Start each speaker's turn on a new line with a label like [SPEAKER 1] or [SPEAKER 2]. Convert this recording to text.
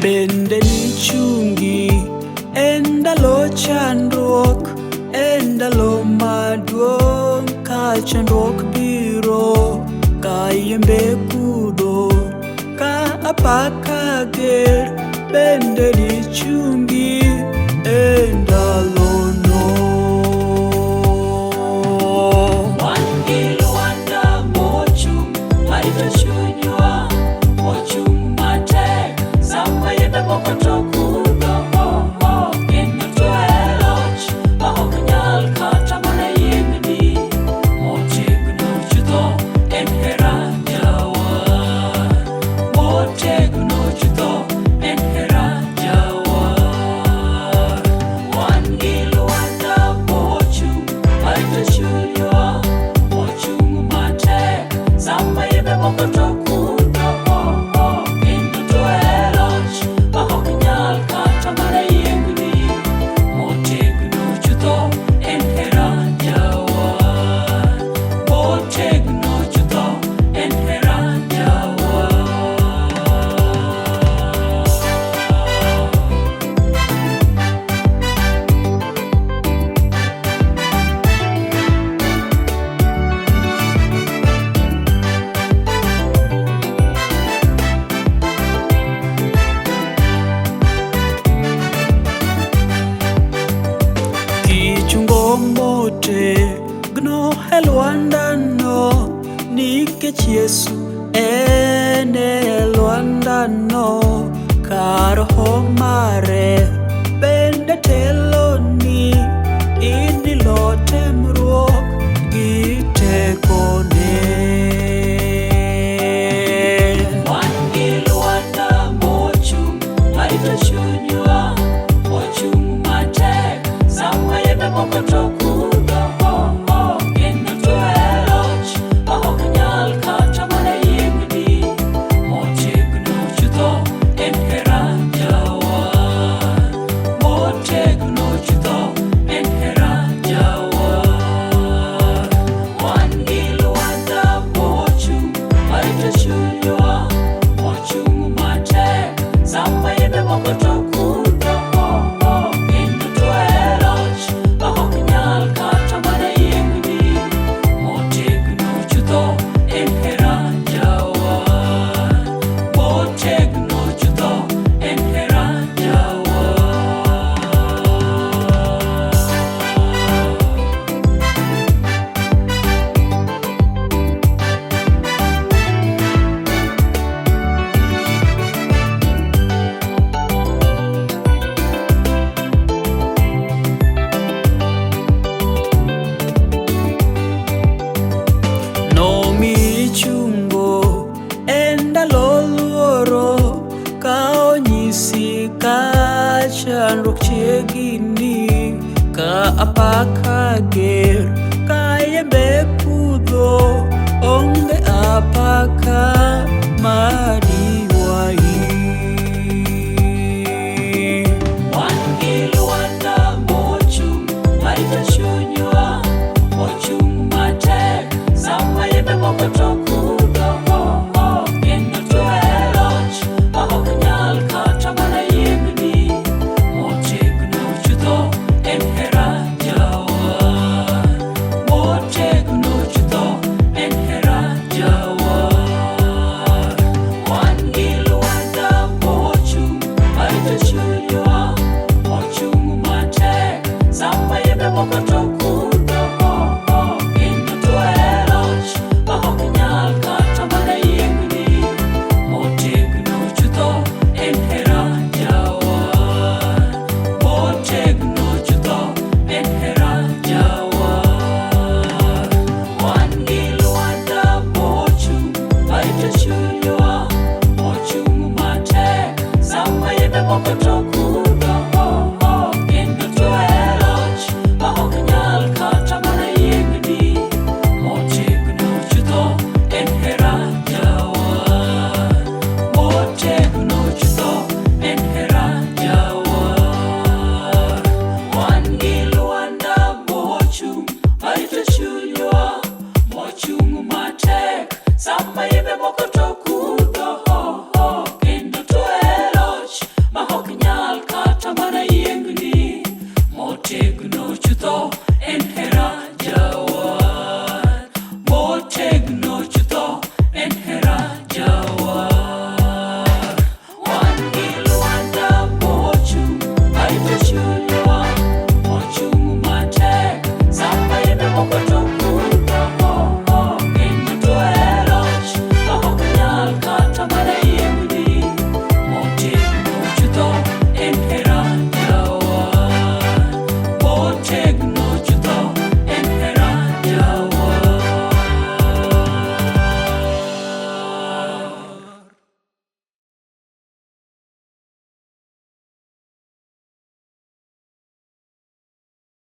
[SPEAKER 1] bende nichungi endalo chandruok, endalo maduong' ka chandruok biro, ka yembe kudho, ka apaka ger, bende nichungi endalo no.
[SPEAKER 2] Wan gi Lwanda mochung' marito chunywa, mochung' matek sama yembe moko to kudho, kendo to e loch ma ok nyal kata mana yiengni, motegno chutho en hera Jawar, motegno chutho en hera Jawar. Wan gi Lwanda mochung' marito chunywa, mochung' matek sama yembe moko to kudho, kendo to e loch ma ok nyal kata mana yiengni, motegno chutho en hera Jawar, motegno chutho en hera Jawar.
[SPEAKER 1] Kichungo motegno e Lwanda no, nikech Yesu en e Lwanda no, ka roho mare bende teloni, idilo temruok gi tekone.
[SPEAKER 2] Wan gi Lwanda mochung' marito chunywa, mochung' matek sama yembe moko to kudho, kendo to e loch ma ok nyal kata mana yiengni, motegno chutho en hera Jawar, motegno chutho en hera Jawar. Wan gi Lwanda mochung' marito chunywa, mochung' matek sama yembe moko to kudho, kendo to e loch ma ok nyal kata mana yiengni, motegno chutho en hera Jawar, motegno chutho en hera Jawar.
[SPEAKER 1] Nomichungo endalo luoro, ka onyisi ka chandruok chiegni, ka apaka ger, ka yembe kudho, onge apaka madi